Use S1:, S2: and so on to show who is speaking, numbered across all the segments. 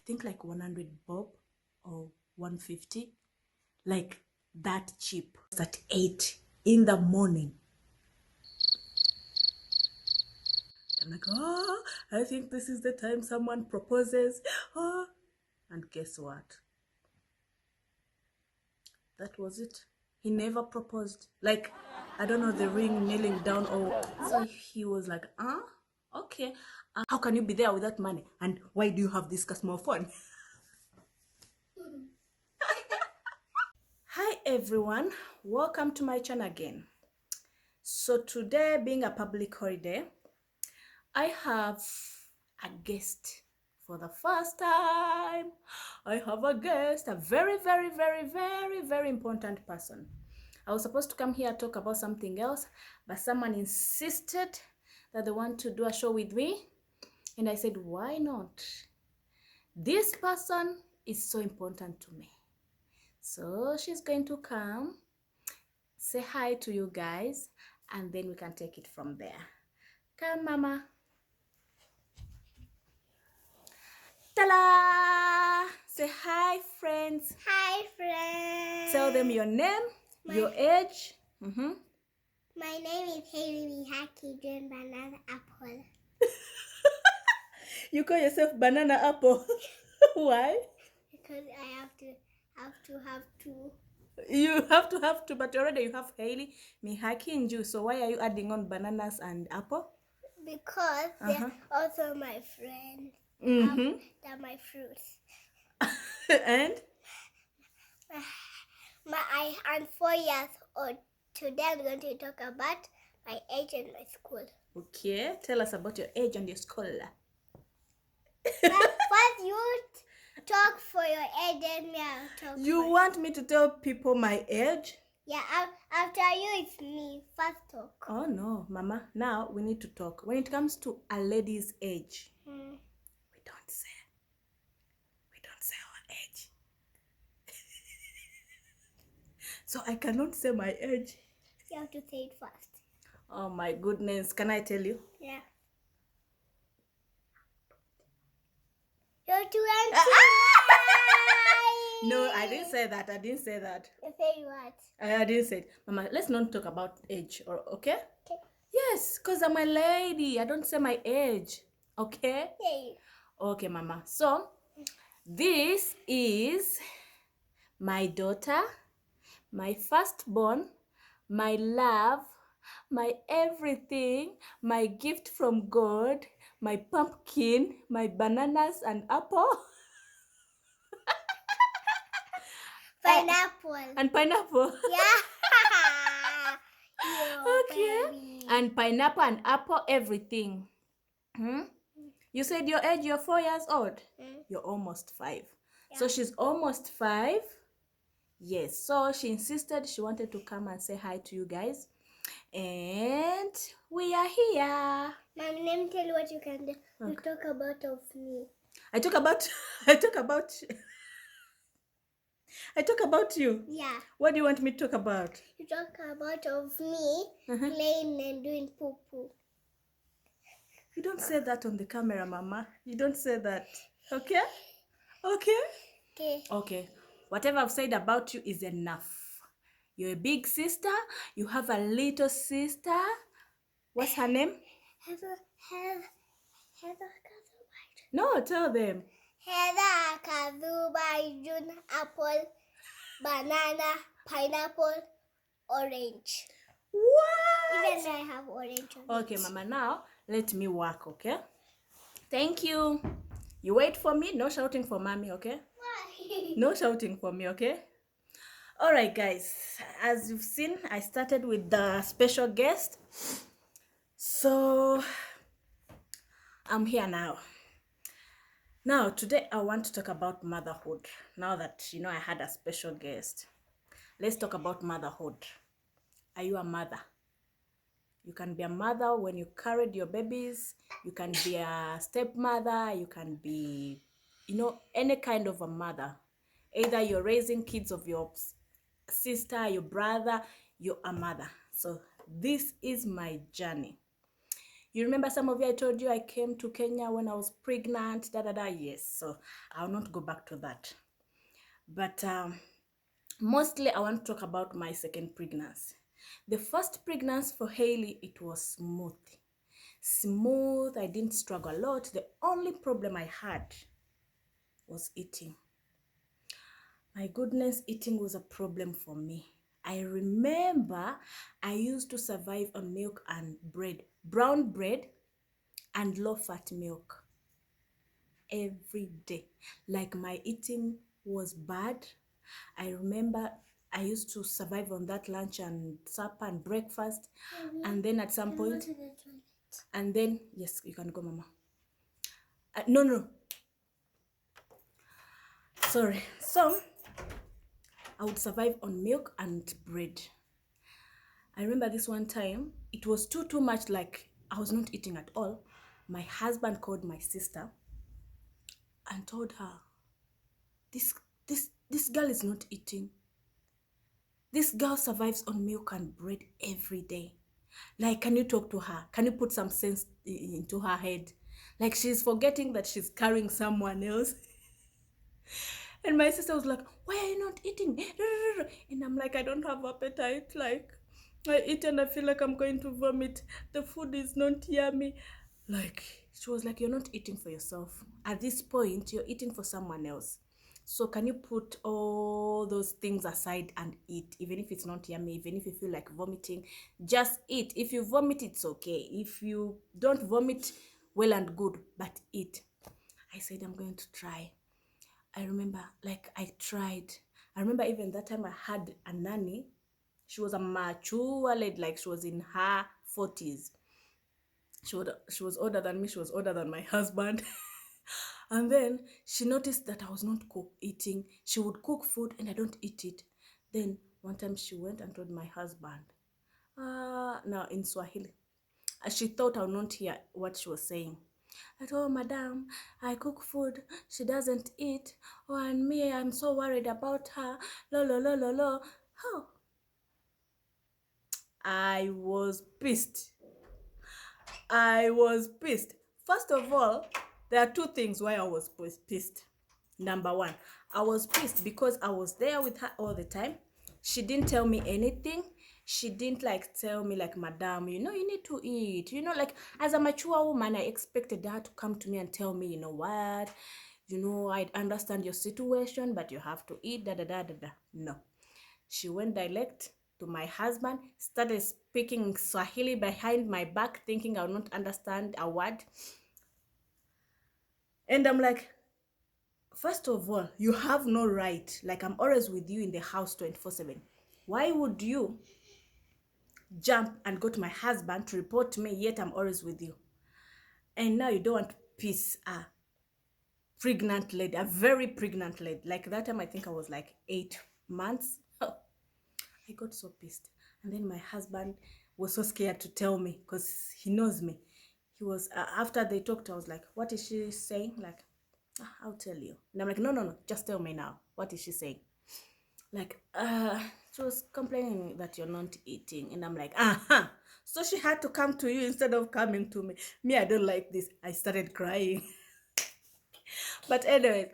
S1: think like 100 bob or 150, like that cheap. It's at 8 in the morning. I'm like, oh, I think this is the time someone proposes. Oh, and guess what? That was it. He never proposed. Like, I don't know, the ring kneeling down, or so he was like, okay. How can you be there without money? And why do you have this small phone? Hi everyone, welcome to my channel again. So today, being a public holiday, I have a guest. For the first time, I have a guest, a very, very, very, very, very important person. I was supposed to come here and talk about something else, but someone insisted that they want to do a show with me. And I said, why not? This person is so important to me. So she's going to come, say hi to you guys, and then we can take it from there. Come, Mama. Ta-da! Say hi, friends.
S2: Hi, friends.
S1: Tell them your name, your age.
S2: My name is Haley Mihaki June Banana Apple.
S1: You call yourself Banana Apple. Why?
S2: Because I have to.
S1: You have to, but already you have Haley, Mihaki, and Ju. So why are you adding on bananas and apple?
S2: Because they're also my friends. They're my fruits.
S1: And?
S2: I'm 4 years old. Today I'm going to talk about my age and my school.
S1: Okay, tell us about your age and your school.
S2: First you talk for your age and me I'll talk.
S1: You want me to tell people my age?
S2: Yeah, after you it's me. First talk.
S1: Oh no, Mama. Now we need to talk. When it comes to a lady's age, we don't say our age. So I cannot say my age.
S2: You have to say it first.
S1: Oh my goodness. Can I tell you?
S2: Yeah. You're 29.
S1: No, I didn't say that.
S2: You say what?
S1: I didn't say it. Mama, let's not talk about age, or okay?
S2: Okay.
S1: Yes, because I'm a lady. I don't say my age. Okay?
S2: Yeah.
S1: Okay, Mama. So, this is my daughter, my firstborn, my love, my everything, my gift from God, my pumpkin, my bananas and apple.
S2: Pineapple.
S1: And pineapple.
S2: Yeah.
S1: Okay.
S2: Baby.
S1: And pineapple and apple, everything. You said your age, you're 4 years old. You're almost 5. Yeah. So she's almost 5. Yes. So she insisted she wanted to come and say hi to you guys. And we are here.
S2: Mom, let me tell you what you can do. Okay. You talk about of me.
S1: I talk about you.
S2: Yeah.
S1: What do you want me to talk about?
S2: You talk about of me playing and doing poo-poo.
S1: You don't say that on the camera, Mama. You don't say that. Okay? Okay?
S2: Okay.
S1: Okay. Whatever I've said about you is enough. You're a big sister. You have a little sister. What's her name?
S2: Heather
S1: No, tell them.
S2: Heather Kazubai June apple, banana, pineapple, orange.
S1: What?
S2: Even I have orange.
S1: Okay, Mama, now let me work, okay? Thank you. You wait for me. No shouting for Mommy, okay?
S2: Why?
S1: No shouting for me, okay? All right, guys. As you've seen, I started with the special guest. So, I'm here now. Now, today I want to talk about motherhood. Now that, I had a special guest. Let's talk about motherhood. Are you a mother? You can be a mother when you carried your babies. You can be a stepmother. You can be, any kind of a mother. Either you're raising kids of your sister, your brother, you're a mother. So this is my journey. You remember some of you, I told you I came to Kenya when I was pregnant, yes. So I'll not go back to that. But mostly I want to talk about my second pregnancy. The first pregnancy for Hailey, it was smooth. Smooth, I didn't struggle a lot. The only problem I had was eating. My goodness, eating was a problem for me. I remember I used to survive on milk and bread, brown bread and low-fat milk every day. Like my eating was bad. I remember I used to survive on that lunch and supper and breakfast. And then at some point, and then, yes, you can go, Mama. No. Sorry. So, I would survive on milk and bread. I remember this one time, it was too much, like I was not eating at all. My husband called my sister and told her, this girl is not eating. This girl survives on milk and bread every day. Like, can you talk to her? Can you put some sense into her head? Like, she's forgetting that she's carrying someone else. And my sister was like, why are you not eating? And I'm like, I don't have appetite. Like, I eat and I feel like I'm going to vomit. The food is not yummy. Like, she was like, you're not eating for yourself. At this point, you're eating for someone else. So can you put all those things aside and eat? Even if it's not yummy, even if you feel like vomiting, just eat. If you vomit, it's okay. If you don't vomit, well and good, but eat. I said, I'm going to try. I remember, like, I tried. I remember even that time I had a nanny. She was a mature lady, like she was in her 40s. She was older than me. She was older than my husband. And then she noticed that I was not eating. She would cook food and I don't eat it. Then one time she went and told my husband, now in Swahili. She thought I would not hear what she was saying. I told, Madam, I cook food. She doesn't eat. Oh, and me, I'm so worried about her. Lo. Oh, I was pissed. First of all, there are two things why I was pissed. Number one, I was pissed because I was there with her all the time. She didn't tell me anything. She didn't like tell me like, Madam, you need to eat. Like as a mature woman, I expected her to come to me and tell me, what? I understand your situation, but you have to eat, No. She went direct to my husband, started speaking Swahili behind my back, thinking I would not understand a word. And I'm like, first of all, you have no right. Like, I'm always with you in the house 24/7. Why would you jump and go to my husband to report me, yet I'm always with you? And now you don't want to piss a pregnant lady, a very pregnant lady. Like that time, I think I was like 8 months. I got so pissed. And then my husband was so scared to tell me because he knows me. He was, after they talked, I was like, what is she saying? Like, I'll tell you. And I'm like, no, just tell me now. What is she saying? Like, she was complaining that you're not eating. And I'm like, so she had to come to you instead of coming to me. Me, I don't like this. I started crying. But anyway,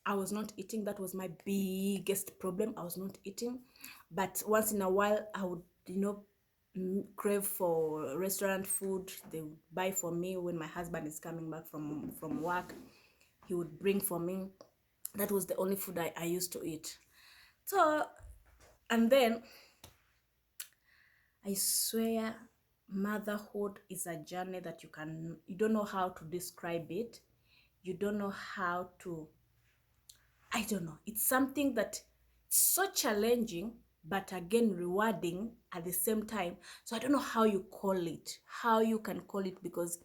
S1: I was not eating. That was my biggest problem. I was not eating. But once in a while, I would, crave for restaurant food. They would buy for me when my husband is coming back from work. He would bring for me. That was the only food I used to eat. So, and then, I swear, motherhood is a journey that you don't know how to describe it. You don't know how to, I don't know. It's something that's so challenging, but again, rewarding at the same time. So I don't know how you can call it, because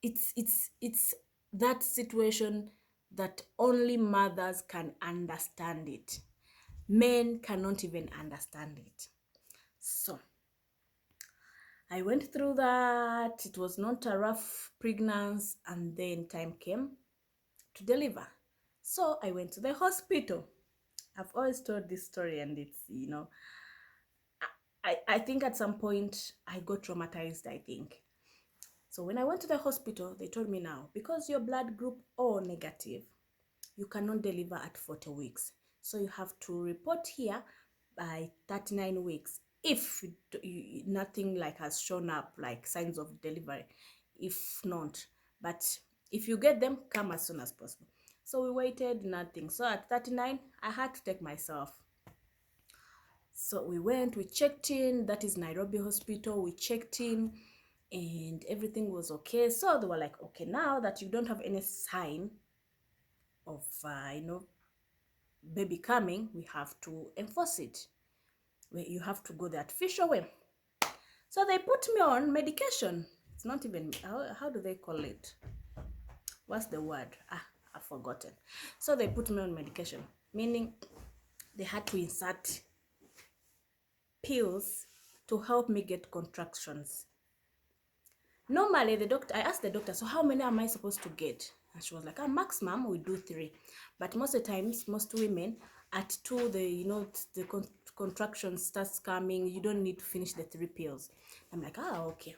S1: it's that situation that only mothers can understand it. Men cannot even understand it. So I went through that. It was not a rough pregnancy, and then time came to deliver. So I went to the hospital. I've always told this story, and it's, I think at some point I got traumatized, I think. So when I went to the hospital, they told me now, because your blood group O negative, you cannot deliver at 40 weeks. So you have to report here by 39 weeks. If nothing like has shown up, like signs of delivery, if not. But if you get them, come as soon as possible. So we waited, nothing. So at 39, I had to take myself. So we went, we checked in, that is Nairobi Hospital, we checked in and everything was okay. So they were like, okay, now that you don't have any sign of, baby coming, we have to enforce it. You have to go the artificial way. So they put me on medication. It's not even, how do they call it? What's the word? I've forgotten. So they put me on medication, meaning they had to insert pills to help me get contractions. Normally, I asked the doctor, so how many am I supposed to get? And she was like, maximum we do 3. But most of the times, most women, at 2, the contraction starts coming. You don't need to finish the 3 pills. I'm like, okay.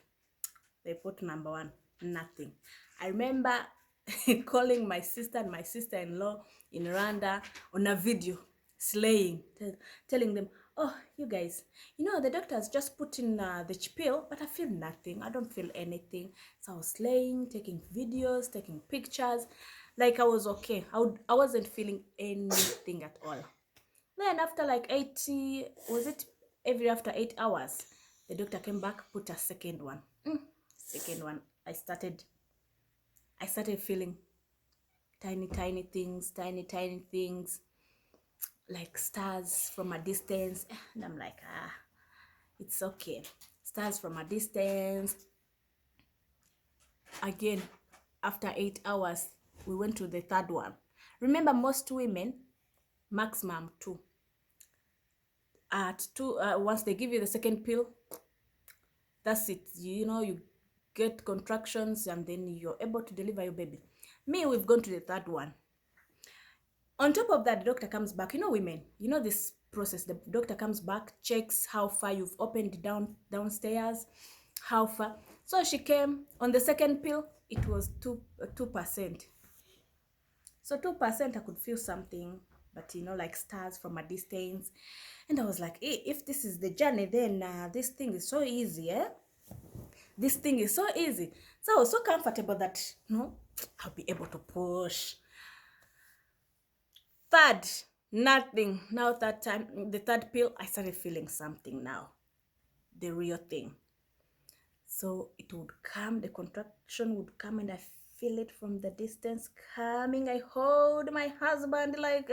S1: They put number 1, nothing. I remember calling my sister and my sister-in-law in Rwanda on a video, slaying, telling them, oh, you guys, the doctors just put in the pill, but I feel nothing. I don't feel anything. So I was slaying, taking videos, taking pictures, like I was okay. I wasn't feeling anything at all. Then after like 80, was it every after 8 hours, the doctor came back, put a second one. Second one, I started feeling tiny things, like stars from a distance. And I'm like, it's okay. Stars from a distance. Again, after 8 hours, we went to the third one. Remember, most women, maximum 2. At 2, once they give you the second pill, that's it. You get contractions and then you're able to deliver your baby. Me, we've gone to the third one. On top of that, the doctor comes back. Women, this process. The doctor comes back, checks how far you've opened downstairs, how far. So she came on the second pill. It was 2%. So 2%, I could feel something, but like stars from a distance. And I was like, hey, if this is the journey, then this thing is so easy, eh? This thing is so easy. So I was so comfortable that, I'll be able to push. Third, nothing. Now that time, the third pill, I started feeling something now. The real thing. So it would come, the contraction would come, and I feel it from the distance coming. I hold my husband like,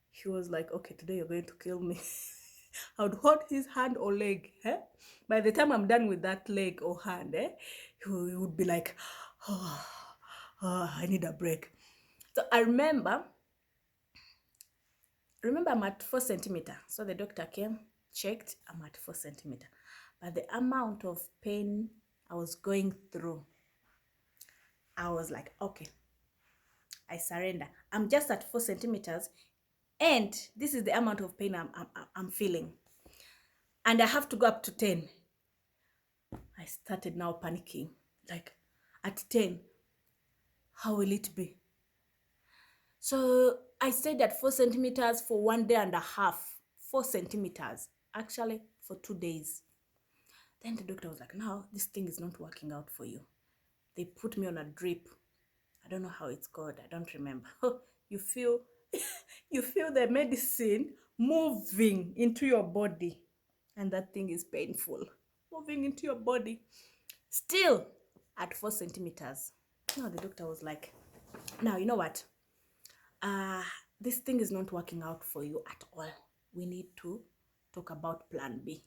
S1: he was like, okay, today you're going to kill me. I would hold his hand or leg. By the time I'm done with that leg or hand, he would be like, I need a break. So I remember I'm at 4 centimeters. So the doctor came, checked, I'm at 4 centimeters. But the amount of pain I was going through, I was like, okay, I surrender. I'm just at 4 centimeters, and this is the amount of pain I'm feeling. And I have to go up to 10. I started now panicking. Like, at 10, how will it be? So I stayed at 4 centimeters for 1 day and a half. 4 centimeters, actually, for 2 days. Then the doctor was like, no, this thing is not working out for you. They put me on a drip. I don't know how it's called. I don't remember. You feel the medicine moving into your body. And that thing is painful. Moving into your body. Still at 4 centimeters. Now the doctor was like, now, you know what? This thing is not working out for you at all. We need to talk about plan B.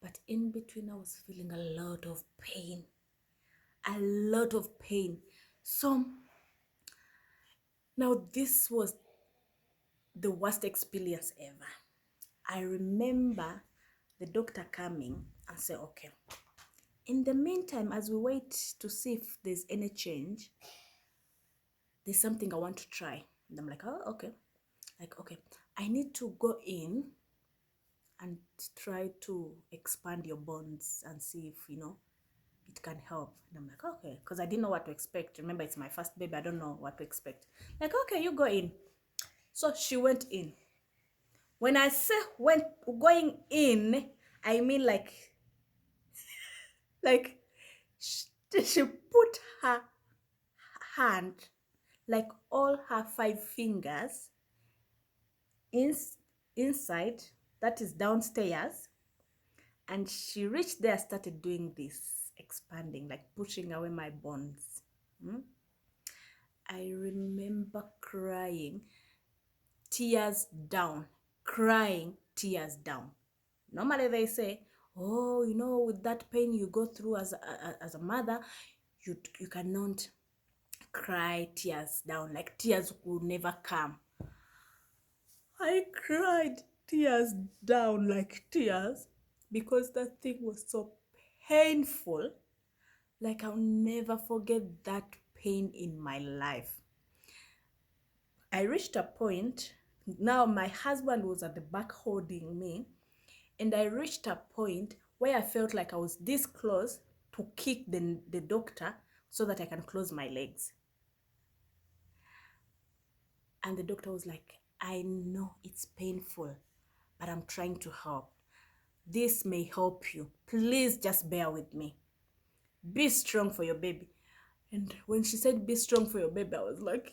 S1: But in between, I was feeling a lot of pain. A lot of pain. So now this was the worst experience ever. I remember the doctor coming and say, okay, in the meantime, as we wait to see if there's any change, there's something I want to try. And I'm like, oh, okay. Like, okay, I need to go in and try to expand your bones and see if, it can help. And I'm like, okay, because I didn't know what to expect. Remember, it's my first baby. I don't know what to expect. Like, okay, you go in. So she went in. When I say went going in, I mean like she put her hand, like all her 5 fingers, in, inside, that is downstairs, and she reached there, started doing this, expanding, like pushing away my bones. I remember crying, tears down, crying, tears down. Normally they say, oh, you know, with that pain you go through as a mother, you cannot cry tears down, like tears will never come. I cried tears down, like tears, because that thing was so painful. Like, I'll never forget that pain in my life. I reached a point, now my husband was at the back holding me, and I reached a point where I felt like I was this close to kick the doctor so that I can close my legs. And the doctor was like, I know it's painful, but I'm trying to help. This may help you. Please just bear with me. Be strong for your baby. And when she said, be strong for your baby, I was like,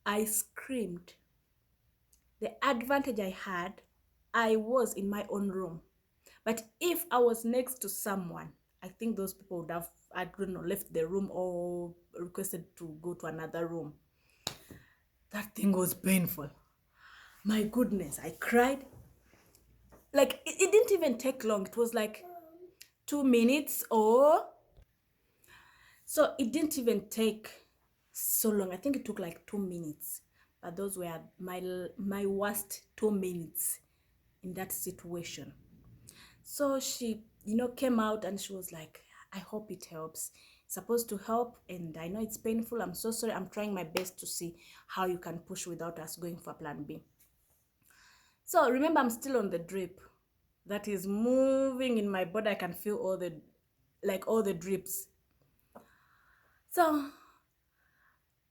S1: I screamed. The advantage I had, I was in my own room. But if I was next to someone, I think those people would have, I don't know, left the room or requested to go to another room. That thing was painful. My goodness, I cried. Like, it didn't even take long. It was like 2 minutes or so. It didn't even take so long. I think it took like 2 minutes. But those were my worst 2 minutes in that situation. So she, came out and she was like, I hope it helps. It's supposed to help, and I know it's painful. I'm so sorry. I'm trying my best to see how you can push without us going for plan B. So remember, I'm still on the drip that is moving in my body. I can feel all the drips. So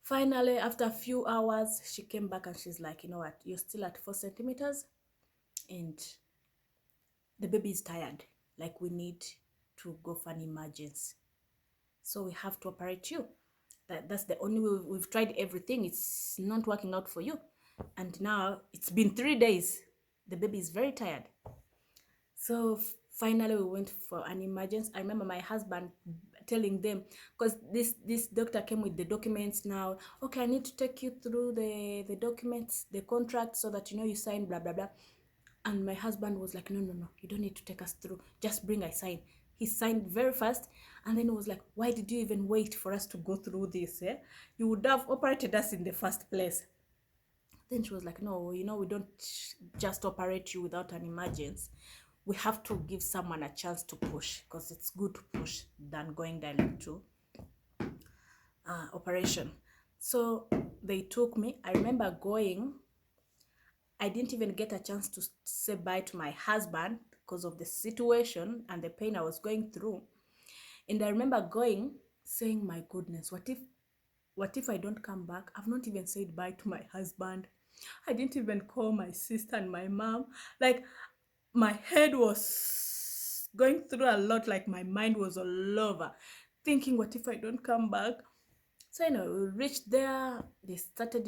S1: finally, after a few hours, she came back and she's like, you know what, you're still at 4 centimeters and the baby is tired. Like, we need to go for an emergency. So we have to operate you. That's the only way. We've tried everything. It's not working out for you. And now it's been 3 days. The baby is very tired. So finally we went for an emergency. I remember my husband telling them, because this doctor came with the documents now. Okay, I need to take you through the documents, the contract, so that you sign, blah, blah, blah. And my husband was like, no, you don't need to take us through. Just bring, I sign. He signed very fast. And then he was like, why did you even wait for us to go through this? Eh? You would have operated us in the first place. Then she was like, no, we don't just operate you without an emergency. We have to give someone a chance to push, because it's good to push than going direct to operation. So they took me. I remember going. I didn't even get a chance to say bye to my husband because of the situation and the pain I was going through. And I remember going, saying, my goodness, what if I don't come back? I've not even said bye to my husband. I didn't even call my sister and my mom. Like, my head was going through a lot. Like, my mind was all over, thinking, what if I don't come back? So, we reached there. They started,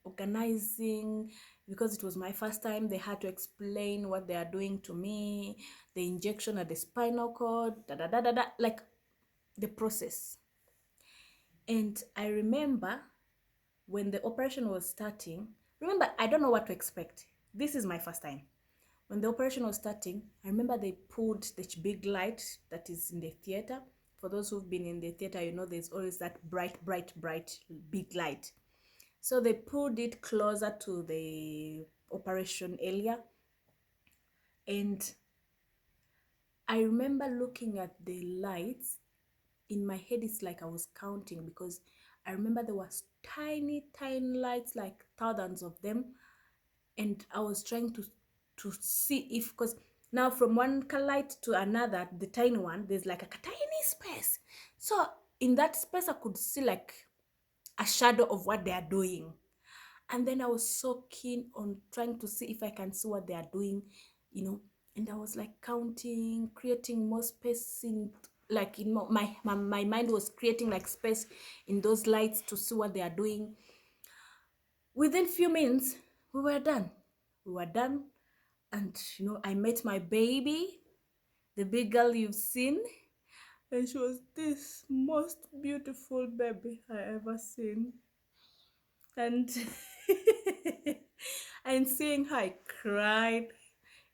S1: organizing. Because it was my first time, they had to explain what they are doing to me, the injection at the spinal cord, like the process. And I remember when the operation was starting, remember, I don't know what to expect. This is my first time. When the operation was starting, I remember they pulled the big light that is in the theater. For those who've been in the theater, there's always that bright big light. So they pulled it closer to the operation area. And I remember looking at the lights. In my head, it's like I was counting, because I remember there was tiny lights, like thousands of them. And I was trying to see if, because Now from one light to another, the tiny one, there's like a tiny space. So in that space I could see like a shadow of what they are doing. And then I was so keen on trying to see if I can see what they are doing, you know. And I was like counting, creating more space in, like, in my mind was creating like space in those lights to see what they are doing. Within few minutes, we were done. We were done, and I met my baby, the big girl you've seen, and she was this most beautiful baby I ever seen. And and seeing her, I cried.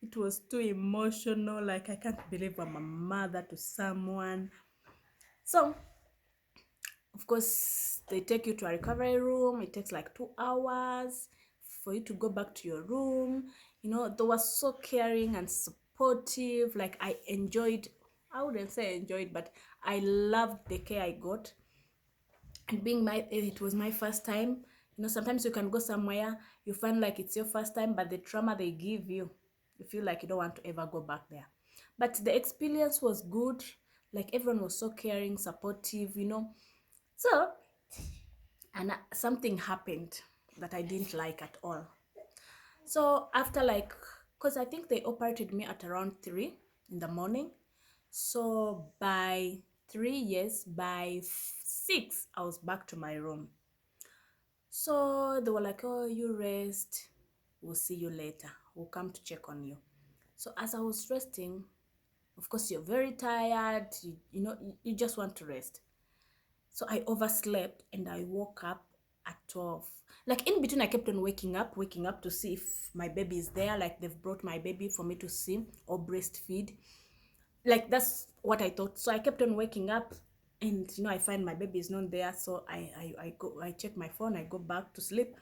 S1: It was too emotional. Like, I can't believe I'm a mother to someone. So, of course, they take you to a recovery room. It takes like 2 hours for you to go back to your room. They were so caring and supportive. Like, I wouldn't say enjoyed, but I loved the care I got. And it was my first time. Sometimes you can go somewhere, you find like it's your first time, but the trauma they give you, you feel like you don't want to ever go back there. But the experience was good. Like, everyone was so caring, supportive. So, and something happened that I didn't like at all. So after, like, because I think they operated me at around 3 in the morning. So by 3 years, by 6, I was back to my room. So they were like, oh, you rest. We'll see you later. We'll come to check on you. So as I was resting, of course, you're very tired. You just want to rest. So I overslept and I woke up at 12. Like, in between, I kept on waking up to see if my baby is there. Like, they've brought my baby for me to see or breastfeed. Like, that's what I thought. So I kept on waking up, and I find my baby is not there. So I check my phone, I go back to sleep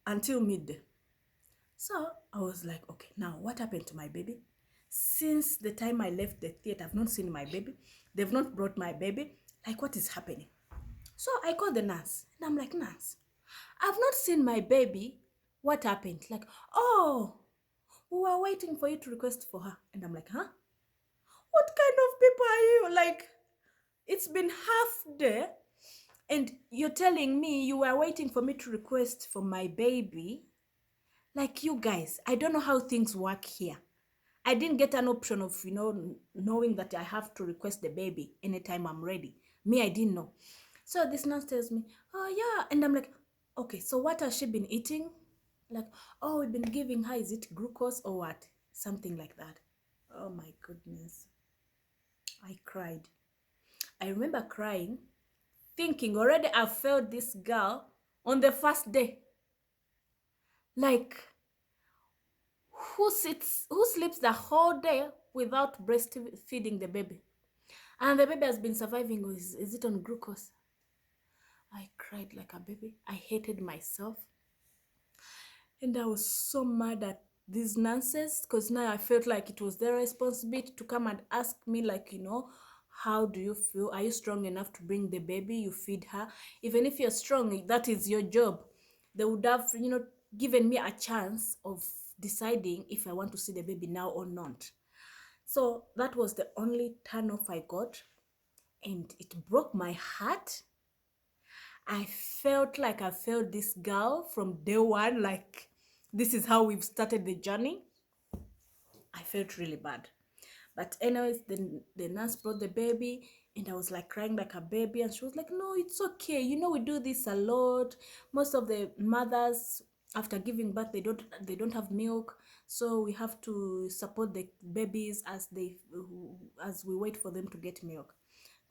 S1: until midday. So I was like, okay, now what happened to my baby? Since the time I left the theater, I've not seen my baby. They've not brought my baby. Like, what is happening? So I called the nurse and I'm like, nurse, I've not seen my baby. What happened? Like, oh, we were waiting for you to request for her. And I'm like, huh? What kind of people are you? Like, it's been half day and you're telling me you were waiting for me to request for my baby. Like, you guys, I don't know how things work here. I didn't get an option of, knowing that I have to request the baby anytime I'm ready. Me, I didn't know. So this nurse tells me, oh yeah. And I'm like, okay, so what has she been eating? Like, oh, we've been giving her, is it glucose or what? Something like that. Oh my goodness. I cried. I remember crying, thinking already I failed this girl on the first day. Like, who sleeps the whole day without breastfeeding the baby? And the baby has been surviving. Is it on glucose? I cried like a baby. I hated myself. And I was so mad at these nurses, because now I felt like it was their responsibility to come and ask me, like, how do you feel? Are you strong enough to bring the baby? You feed her. Even if you're strong, that is your job. They would have, given me a chance of deciding if I want to see the baby now or not. So that was the only turn off I got, and it broke my heart. I felt like I failed this girl from day one. Like, this is how we've started the journey. I felt really bad. But anyways, the nurse brought the baby, and I was like crying like a baby, and she was like, no, it's okay. We do this a lot. Most of the mothers, after giving birth, they don't have milk. So we have to support the babies as we wait for them to get milk.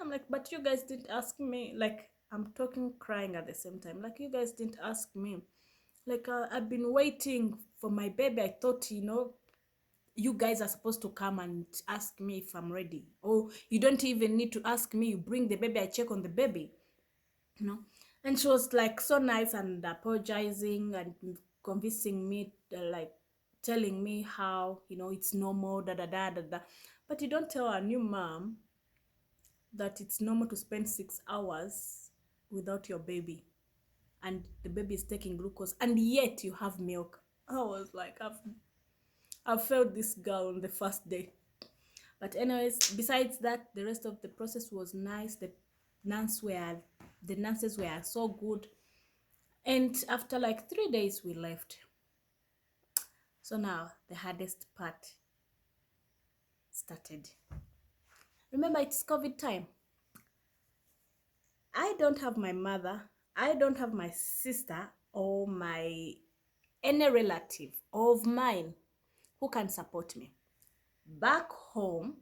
S1: I'm like, but you guys didn't ask me. Like, I'm talking, crying at the same time. Like, you guys didn't ask me. Like, I've been waiting for my baby. I thought, you guys are supposed to come and ask me if I'm ready. Or you don't even need to ask me. You bring the baby, I check on the baby. And she was like so nice and apologizing and convincing me, like telling me how, it's normal, da da da da da. But you don't tell a new mom that it's normal to spend 6 hours without your baby, and the baby is taking glucose, and yet you have milk. I was like, I failed this girl on the first day. But anyways, besides that, the rest of the process was nice. The nurses were so good. And after like 3 days, we left. So now the hardest part started. Remember, it's COVID time. I don't have my mother, I don't have my sister or any relative of mine who can support me. Back home,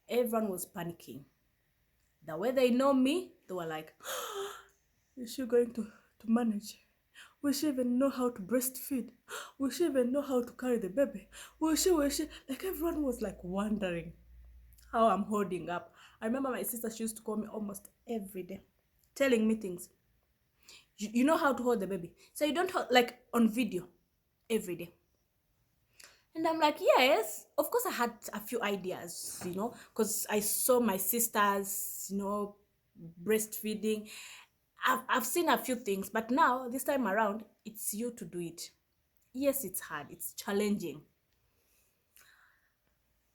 S1: everyone was panicking. The way they know me, they were like, is she going to manage? Will she even know how to breastfeed? Will she even know how to carry the baby? Will she? Like everyone was like wondering how I'm holding up. I remember my sister, she used to call me almost every day, telling me things. You know how to hold the baby. So you don't hold, like on video every day. And I'm like, yes, of course I had a few ideas, because I saw my sisters, breastfeeding. I've seen a few things, but now this time around, it's you to do it. Yes, it's hard, it's challenging.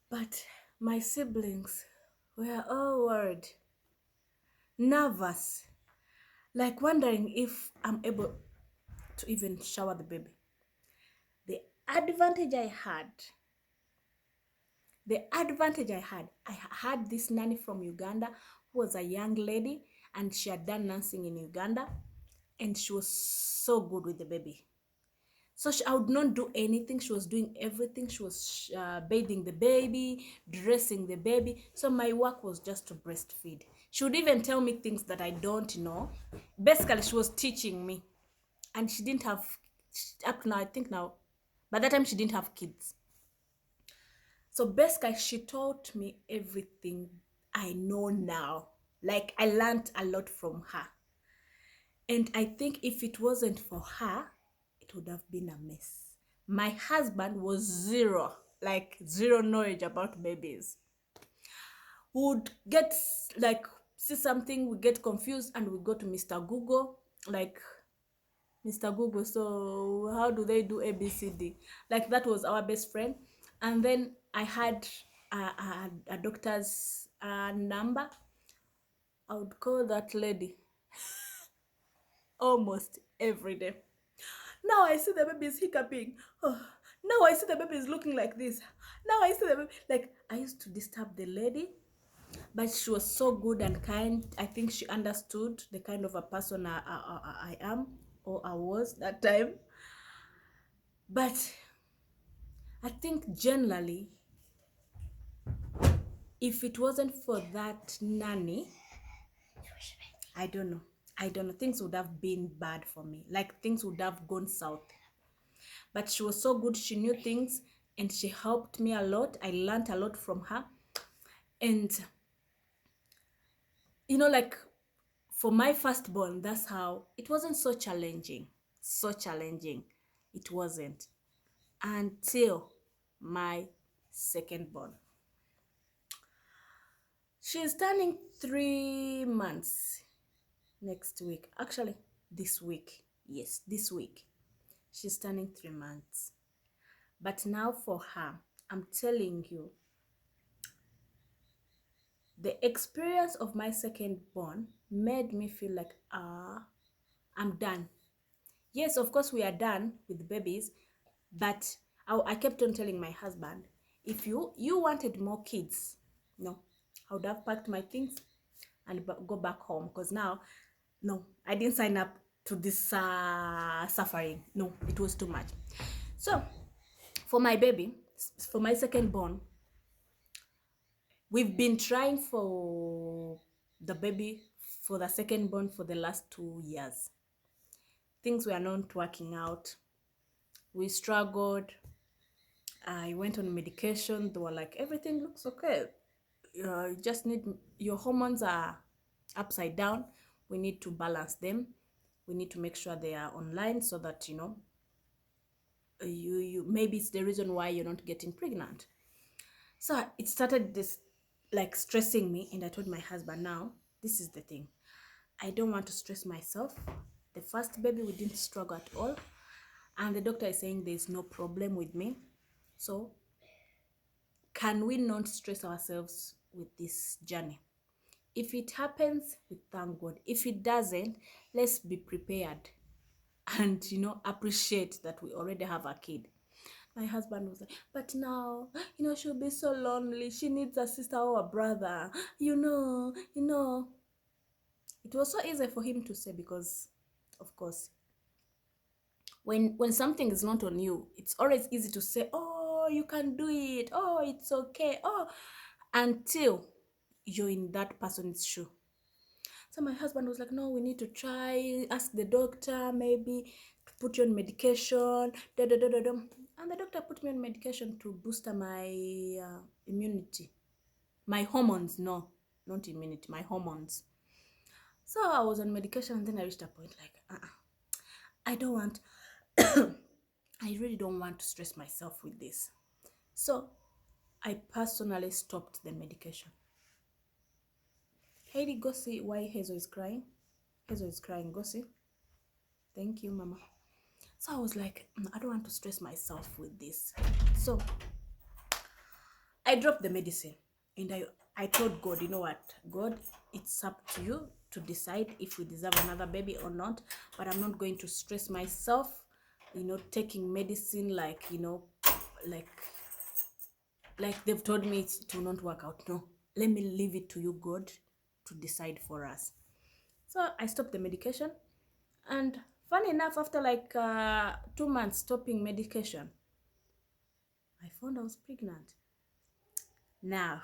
S1: But my siblings were all worried, nervous, like wondering if I'm able to even shower the baby. The advantage I had, I had this nanny from Uganda who was a young lady, and she had done nursing in Uganda, and she was so good with the baby. So I would not do anything. She was doing everything. She was bathing the baby, dressing the baby. So my work was just to breastfeed. She would even tell me things that I don't know. Basically, she was teaching me. And she didn't have, up now, I think now, by that time she didn't have kids. So basically, she taught me everything I know now. Like, I learned a lot from her. And I think if it wasn't for her, it would have been a mess. My husband was zero knowledge about babies. We would get, like, see something, we get confused, and we go to Mr. Google, like, Mr. Google, so how do they do ABCD? Like, that was our best friend. And then I had a doctor's number. I would call that lady almost every day. Now I see the baby is hiccuping. Oh, now I see the baby is looking like this. Now I see the baby. Like, I used to disturb the lady, but she was so good and kind. I think she understood the kind of a person I am, or I was that time. But I think generally, if it wasn't for that nanny, I don't know. Things would have been bad for me. Like, things would have gone south. But she was so good. She knew things, and she helped me a lot. I learned a lot from her. And, like, for my firstborn, that's how it wasn't so challenging. So challenging. It wasn't until my secondborn. She's turning 3 months next week. Actually, this week. Yes, this week. She's turning 3 months. But now for her, I'm telling you, the experience of my secondborn made me feel like, I'm done. Yes, of course, we are done with babies, but I kept on telling my husband, if you wanted more kids, no, I would have packed my things and go back home, because now, no, I didn't sign up to this suffering. No, it was too much. So for my baby, for my secondborn, we've been trying for the baby, for the secondborn, for the last 2 years. Things were not working out. We struggled. I went on medication. They were like, everything looks okay. You just need, your hormones are upside down. We need to balance them. We need to make sure they are online, so that, you maybe it's the reason why you're not getting pregnant. So it started this, like, stressing me, and I told my husband, now, this is the thing. I don't want to stress myself. The first baby, we didn't struggle at all. And the doctor is saying there's no problem with me. So can we not stress ourselves with this journey? If it happens, we thank God. If it doesn't, let's be prepared and appreciate that we already have a kid. My husband was like, but now, she'll be so lonely. She needs a sister or a brother. It was so easy for him to say because, of course, when something is not on you, it's always easy to say, oh, you can do it. Oh, it's okay. Oh, until you're in that person's shoe. So my husband was like, no, we need to try, ask the doctor maybe to put you on medication. Da, da, da, da, da. And the doctor put me on medication to boost my immunity. My hormones, no, not immunity, my hormones. So I was on medication and then I reached a point like, I don't want, I really don't want to stress myself with this. So I personally stopped the medication. Heidi, go see why Hazel is crying. Hazel is crying, go see. Thank you, Mama. So I was like, I don't want to stress myself with this. So I dropped the medicine and I told God, you know what, God, it's up to you to decide if we deserve another baby or not, but I'm not going to stress myself, taking medicine like, like they've told me it will not work out. No, let me leave it to you, God, to decide for us. So I stopped the medication, and funny enough, after like 2 months stopping medication, I found I was pregnant. Now,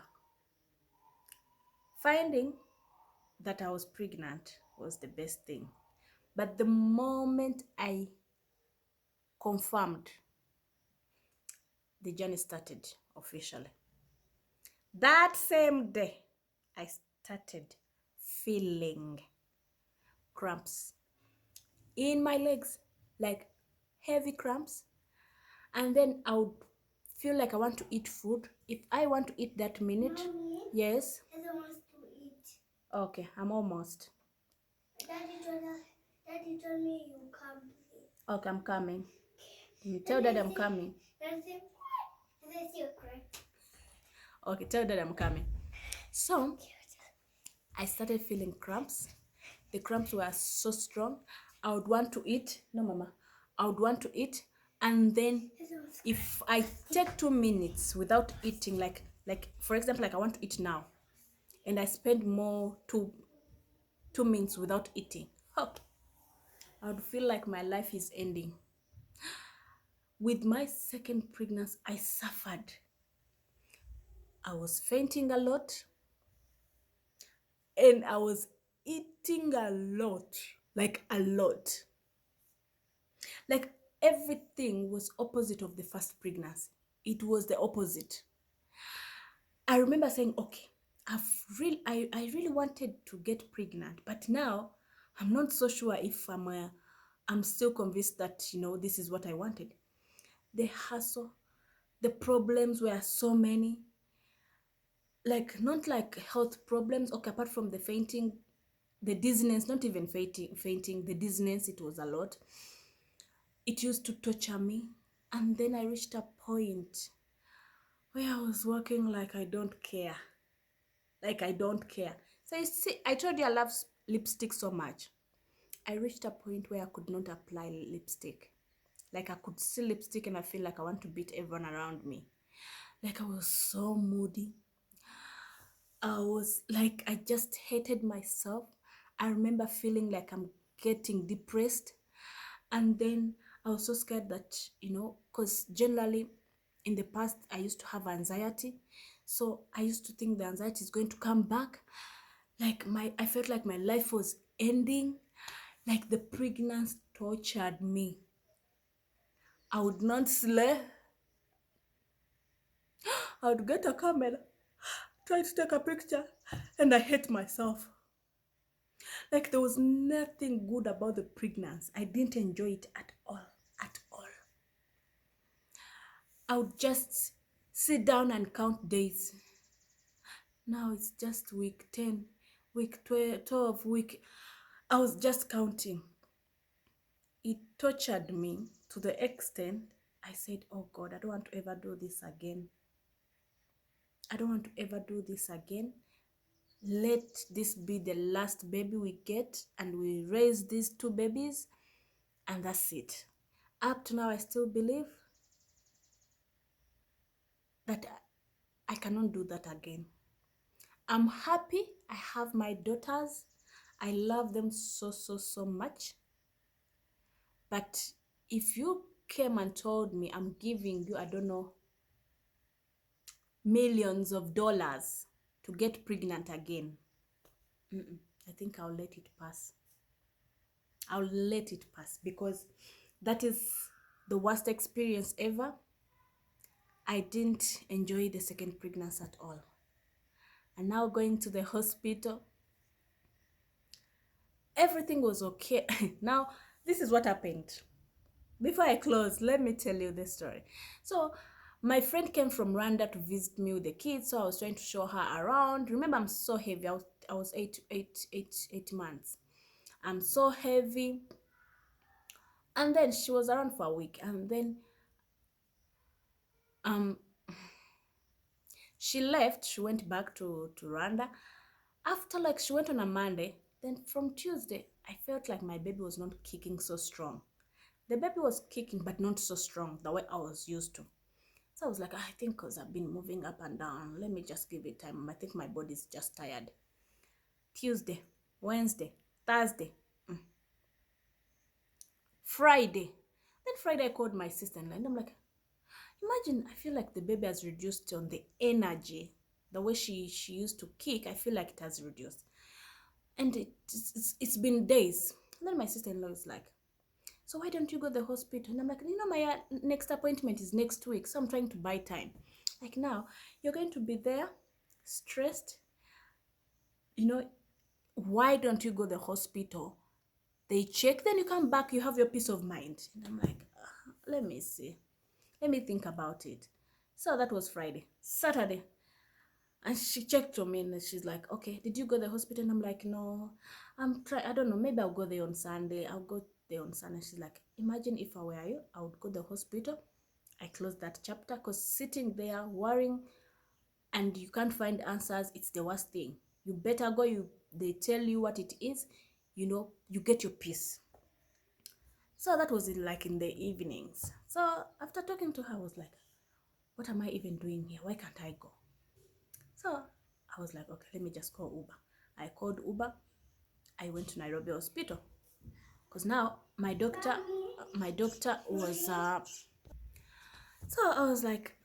S1: finding that I was pregnant was the best thing. But the moment I confirmed, the journey started officially. That same day, I started feeling cramps in my legs, like heavy cramps. And then I would feel like I want to eat food. If I want to eat that minute,
S2: Mommy,
S1: yes.
S2: Heather wants to eat.
S1: Okay, I'm almost.
S2: Daddy told me you come.
S1: Okay, I'm coming. You tell Dad I'm coming. Okay, tell Dad I'm coming. So I started feeling cramps. The cramps were so strong. I would want to eat. No, Mama. I would want to eat, and then if I take 2 minutes without eating, like for example, like I want to eat now, and I spend more 2 minutes without eating, oh, I would feel like my life is ending. With my second pregnancy, I suffered. I was fainting a lot, and I was eating a lot, like a lot. Like everything was opposite of the first pregnancy. It was the opposite. I remember saying, okay, I really wanted to get pregnant, but now I'm not so sure if I'm still convinced that, this is what I wanted. The hassle, the problems were so many. Like, not like health problems, okay, apart from the fainting, the dizziness, not even fainting, the dizziness, it was a lot. It used to torture me. And then I reached a point where I was working like I don't care. Like I don't care. So you see, I told you I love lipstick so much. I reached a point where I could not apply lipstick. Like I could see lipstick and I feel like I want to beat everyone around me. Like I was so moody. I was like, I just hated myself. I remember feeling like I'm getting depressed. And then I was so scared that, because generally in the past I used to have anxiety. So I used to think the anxiety is going to come back. Like I felt like my life was ending. Like the pregnancy tortured me. I would not sleep. I would get a camera, try to take a picture, and I hate myself. Like there was nothing good about the pregnancy. I didn't enjoy it at all. At all. I would just sit down and count days. Now it's just week 10, week 12, week. I was just counting. It tortured me to the extent I said, oh God, I don't want to ever do this again. I don't want to ever do this again. Let this be the last baby we get, and we raise these 2 babies, and that's it. Up to now, I still believe that I cannot do that again. I'm happy I have my daughters. I love them so, so, so much. But if you came and told me I'm giving you, I don't know, millions of dollars to get pregnant again, I think I'll let it pass. I'll let it pass, because that is the worst experience ever. I didn't enjoy the second pregnancy at all. And now going to the hospital, everything was okay. Now, this is what happened. Before I close, let me tell you the story. So, my friend came from Rwanda to visit me with the kids, so I was trying to show her around. Remember, I'm so heavy. I was 8 months. I'm so heavy. And then she was around for a week, and then she left. She went back to Rwanda. After, like, she went on a Monday. Then from Tuesday, I felt like my baby was not kicking so strong. The baby was kicking, but not so strong the way I was used to. So I was like, I think because I've been moving up and down, let me just give it time. I think my body's just tired. Tuesday, Wednesday, Thursday, Friday. Then Friday I called my sister and I'm like, imagine, I feel like the baby has reduced on the energy. The way she used to kick, I feel like it has reduced. And it's been days. And then my sister-in-law is like, so why don't you go to the hospital? And I'm like, my next appointment is next week, so I'm trying to buy time. Like, now, you're going to be there, stressed. Why don't you go to the hospital? They check, then you come back, you have your peace of mind. And I'm like, let me see. Let me think about it. So that was Friday. Saturday, and she checked on me and she's like, okay, did you go to the hospital? And I'm like, no, I don't know, maybe I'll go there on Sunday. I'll go there on Sunday. She's like, imagine if I were you, I would go to the hospital. I closed that chapter, because sitting there worrying and you can't find answers, it's the worst thing. You better go, they tell you what it is, you get your peace. So that was in the evenings. So after talking to her, I was like, what am I even doing here? Why can't I go? So I was like, okay, let me just call Uber. I called Uber. I went to Nairobi Hospital, because now my doctor was so I was like,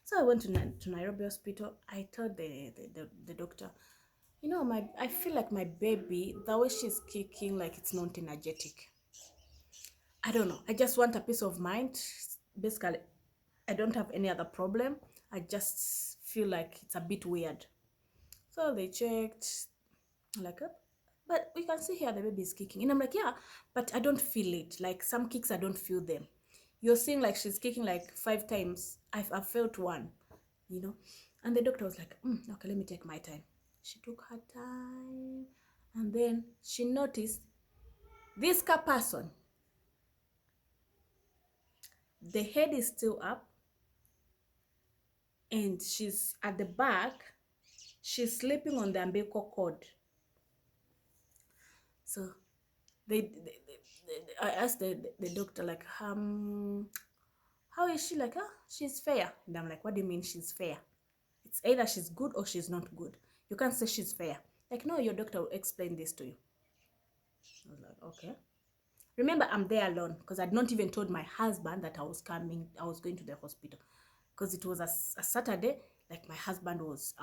S1: so I went to Nairobi Hospital. I told the doctor, I feel like my baby, the way she's kicking, like it's not energetic. I don't know. I just want a peace of mind. Basically, I don't have any other problem. I just feel like it's a bit weird. So they checked, like, but we can see here the baby is kicking. And I'm like, yeah, but I don't feel it. Like, some kicks, I don't feel them. You're seeing like she's kicking like 5 times. I've felt one, And the doctor was like, okay, let me take my time. She took her time. And then she noticed this car person, the head is still up, and she's at the back. She's sleeping on the umbilical cord. So I asked the doctor, like, how is she? Like, she's fair. And I'm like, what do you mean she's fair? It's either she's good or she's not good. You can't say she's fair. Like, no, your doctor will explain this to you. I was like, okay. Remember, I'm there alone, because I'd not even told my husband that I was going to the hospital, because it was a Saturday. Like, my husband was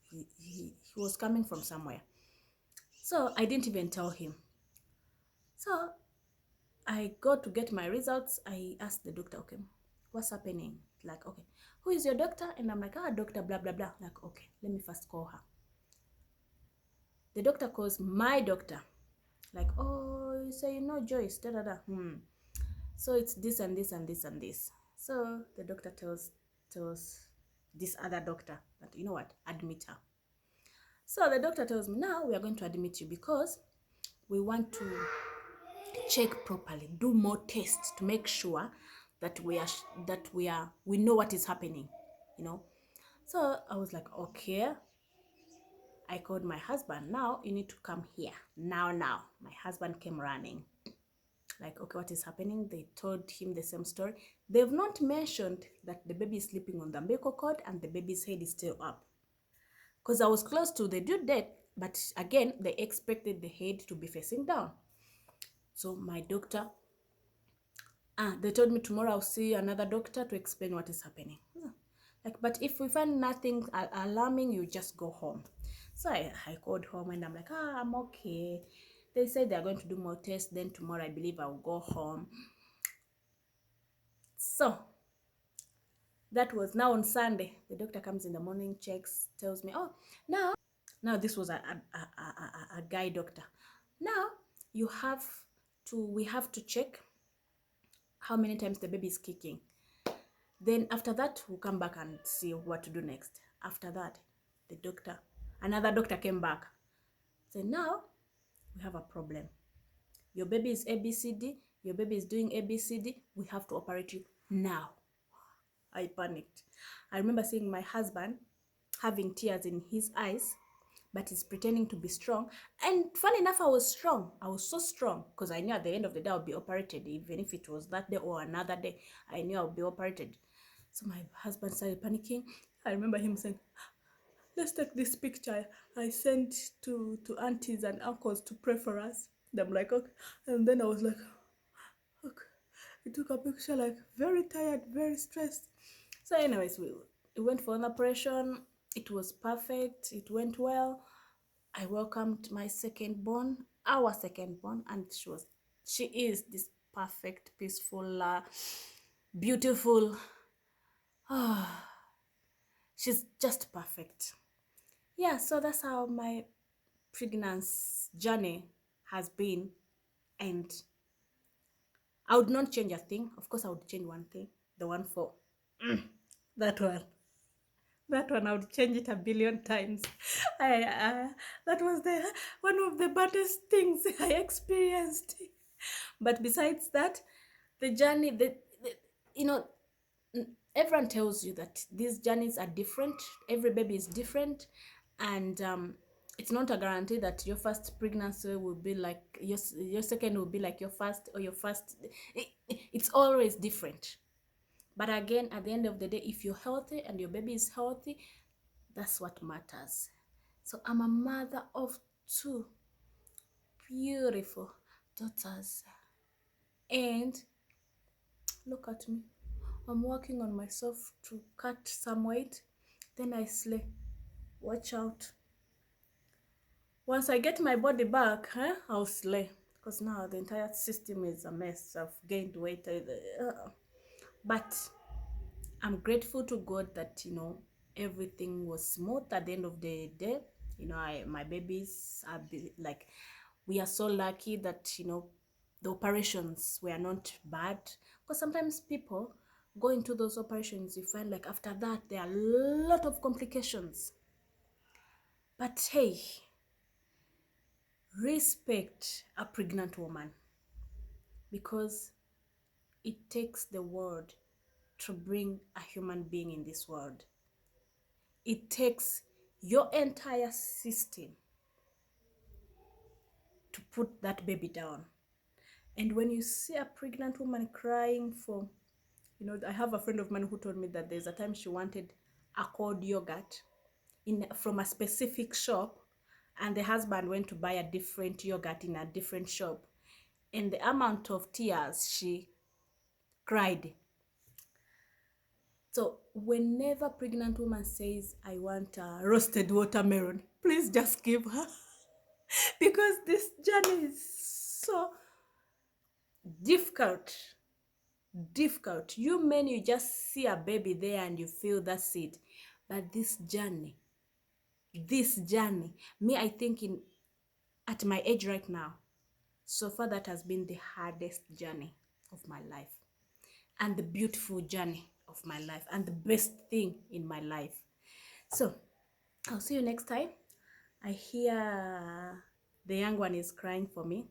S1: he was coming from somewhere, so I didn't even tell him. So I got to get my results. I asked the doctor, okay, what's happening? Like, okay, who is your doctor? And I'm like, doctor blah blah blah. Like, okay, let me first call her. The doctor calls my doctor, like, oh, so Joyce, da da da. So it's this and this and this and this. So the doctor tells this other doctor that, you know what, admit her. So the doctor tells me, now we are going to admit you, because we want to check properly, do more tests to make sure that we know what is happening, you know. So I was like, okay. I called my husband. Now you need to come here. Now. My husband came running. Like, okay, what is happening? They told him the same story. They've not mentioned that the baby is sleeping on the umbilical cord and the baby's head is still up. Because I was close to the due date, but again, they expected the head to be facing down. So my doctor, they told me tomorrow I'll see another doctor to explain what is happening. Like, but if we find nothing alarming, you just go home. So I called home and I'm like, I'm okay. They said they're going to do more tests. Then tomorrow, I believe I'll go home. So that was now on Sunday. The doctor comes in the morning, checks, tells me, oh, now this was a guy doctor. Now we have to check how many times the baby is kicking. Then after that, we'll come back and see what to do next. After that, another doctor came back. Said, now we have a problem. Your baby is ABCD. Your baby is doing ABCD. We have to operate you now. I panicked. I remember seeing my husband having tears in his eyes, but he's pretending to be strong. And funny enough, I was strong. I was so strong because I knew at the end of the day I'll be operated. Even if it was that day or another day, I knew I'll be operated. So my husband started panicking. I remember him saying, let's take this picture. I sent to aunties and uncles to pray for us. And I'm like, okay. And then I was like, okay. We took a picture, like very tired, very stressed. So anyways, we went for an operation. It was perfect. It went well. I welcomed my our second born, and she is this perfect, peaceful, beautiful. She's just perfect. Yeah, so that's how my pregnancy journey has been, and I would not change a thing. Of course, I would change one thing, the one for that one. That one, I would change it a billion times. That was one of the baddest things I experienced. But besides that, the journey, you know, everyone tells you that these journeys are different. Every baby is different, and it's not a guarantee that your first pregnancy will be like your second will be like your first, or your first. It's always different. But again, at the end of the day, if you're healthy and your baby is healthy, that's what matters. So I'm a mother of 2 beautiful daughters. And look at me. I'm working on myself to cut some weight. Then I slay. Watch out. Once I get my body back, I'll slay. Because now the entire system is a mess. I've gained weight. But I'm grateful to God that, everything was smooth at the end of the day. My babies are like, we are so lucky that, the operations were not bad. Because sometimes people go into those operations, you find like after that, there are a lot of complications. But hey, respect a pregnant woman, because it takes the world to bring a human being in this world. It takes your entire system to put that baby down. And when you see a pregnant woman crying for, I have a friend of mine who told me that there's a time she wanted a cold yogurt from a specific shop, and the husband went to buy a different yogurt in a different shop. And the amount of tears she cried. So whenever pregnant woman says, I want a roasted watermelon, please just give her. Because this journey is so difficult. You men, you just see a baby there and you feel that's it. But this journey, me, I think at my age right now, so far that has been the hardest journey of my life, and the beautiful journey of my life, and the best thing in my life. So I'll see you next time. I hear the young one is crying for me.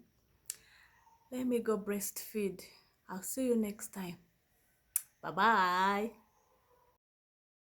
S1: Let me go breastfeed. I'll see you next time. Bye-bye.